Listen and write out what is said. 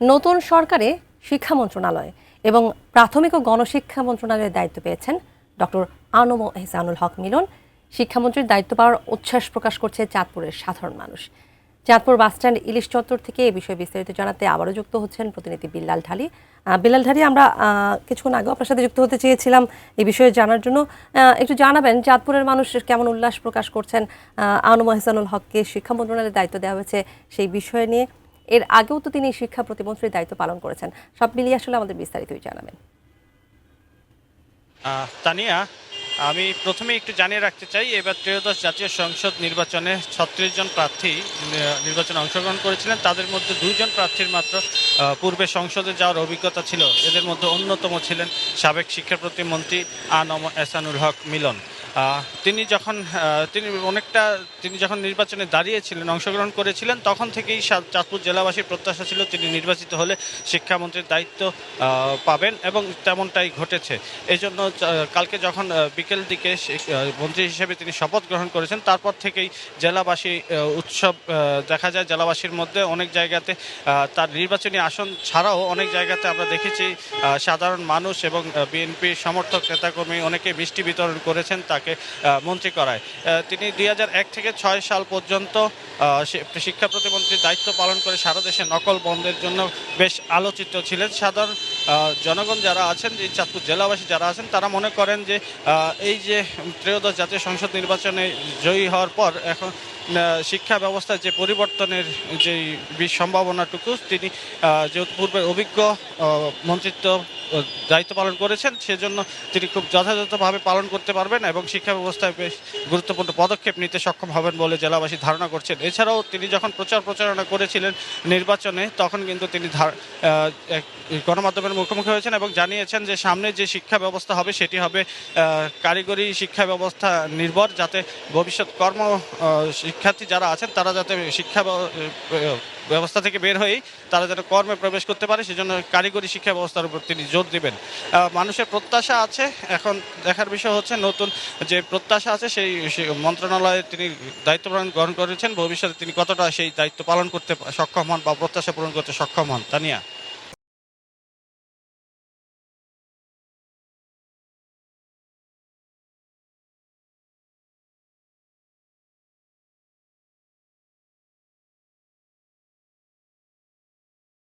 নতুন সরকারে শিক্ষা মন্ত্রণালয় এবং প্রাথমিক ও গণশিক্ষা মন্ত্রণালয়ের দায়িত্ব পেয়েছেন ডক্টর আনম এহসানুল হক মিলন। শিক্ষামন্ত্রীর দায়িত্ব পাওয়ার উচ্ছ্বাস প্রকাশ করছে চাঁদপুরের সাধারণ মানুষ। চাঁদপুর বাসস্ট্যান্ড ইলিশ চত্বর থেকে এ বিষয়ে বিস্তারিত জানাতে আবারও যুক্ত হচ্ছেন প্রতিনিধি বিল্লাল ঢালি। বিল্লাল ঢালি, আমরা কিছুক্ষণ আগে আপনার সাথে যুক্ত হতে চেয়েছিলাম এই বিষয়ে জানার জন্য। একটু জানাবেন চাঁদপুরের মানুষ কেমন উল্লাস প্রকাশ করছেন আনম এহসানুল হককে শিক্ষা মন্ত্রণালয়ের দায়িত্ব দেওয়া হয়েছে সেই বিষয় নিয়ে। এর আগেও তো তিনি শিক্ষা প্রতিমন্ত্রীর দায়িত্ব পালন করেছেন, সব মিলিয়ে আসলে আমাদের বিস্তারিতই জানাবেন। তানিয়া, আমি প্রথমে একটু জানিয়ে রাখতে চাই, এবার ত্রয়োদশ জাতীয় সংসদ নির্বাচনে ৩৬ জন প্রার্থী নির্বাচনে অংশগ্রহণ করেছিলেন। তাদের মধ্যে ২ জন প্রার্থীর মাত্র পূর্বে সংসদে যাওয়ার অভিজ্ঞতা ছিল। এদের মধ্যে অন্যতম ছিলেন সাবেক শিক্ষা প্রতিমন্ত্রী আনম এহসানুল হক মিলন। তিনি যখন নির্বাচনে দাঁড়িয়েছিলেন, অংশগ্রহণ করেছিলেন, তখন থেকেই চাঁদপুর জেলাবাসীর প্রত্যাশা ছিল তিনি নির্বাচিত হলে শিক্ষামন্ত্রীর দায়িত্ব পাবেন এবং তেমনটাই ঘটেছে। এই জন্য কালকে যখন বিকেল দিকে মন্ত্রী হিসেবে তিনি শপথ গ্রহণ করেছেন, তারপর থেকেই জেলাবাসী উৎসব দেখা যায়। জেলাবাসীর মধ্যে অনেক জায়গাতে তার নির্বাচনী আসন ছাড়াও অনেক জায়গাতে আমরা দেখেছি সাধারণ মানুষ এবং বিএনপির সমর্থক নেতাকর্মী অনেকে মিষ্টি বিতরণ করেছেন তাকে মন্ত্রী করায়। তিনি ২০০১ থেকে ৬ সাল পর্যন্ত শিক্ষা প্রতিমন্ত্রীর দায়িত্ব পালন করে সারা দেশে নকল বন্ধের জন্য বেশ আলোচিত ছিলেন। সাধারণ জনগণ যারা আছেন, যে চাঁদপুর জেলাবাসী যারা আছেন, তারা মনে করেন যে এই যে ত্রয়োদশ জাতীয় সংসদ নির্বাচনে জয়ী হওয়ার পর এখন শিক্ষা ব্যবস্থার যে পরিবর্তনের যে সম্ভাবনাটুকু তিনি যেহেতু পূর্বে অভিজ্ঞ মন্ত্রিত্ব দায়িত্ব পালন করেছেন, সেজন্য তিনি খুব যথাযথভাবে পালন করতে পারবেন এবং শিক্ষা ব্যবস্থায় বেশ গুরুত্বপূর্ণ পদক্ষেপ নিতে সক্ষম হবেন বলে জেলাবাসী ধারণা করছেন। এছাড়াও তিনি যখন প্রচারণা করেছিলেন নির্বাচনে, তখন কিন্তু তিনি গণমাধ্যমের মুখোমুখি হয়েছেন এবং জানিয়েছেন যে সামনে যে শিক্ষা ব্যবস্থা হবে সেটি হবে কারিগরি শিক্ষা ব্যবস্থা নির্ভর, যাতে ভবিষ্যৎ শিক্ষার্থী যারা আছেন তারা যাতে শিক্ষা ব্যবস্থা থেকে বের হয়েই তারা যেন কর্মে প্রবেশ করতে পারে, সেজন্য কারিগরি শিক্ষা ব্যবস্থার উপর তিনি জোর দেবেন। মানুষের প্রত্যাশা আছে, এখন দেখার বিষয় হচ্ছে নতুন যে প্রত্যাশা আছে সেই মন্ত্রণালয়ে তিনি দায়িত্ব গ্রহণ করেছেন, ভবিষ্যতে তিনি কতটা সেই দায়িত্ব পালন করতে সক্ষম হন বা প্রত্যাশা পূরণ করতে সক্ষম হন। তানিয়া।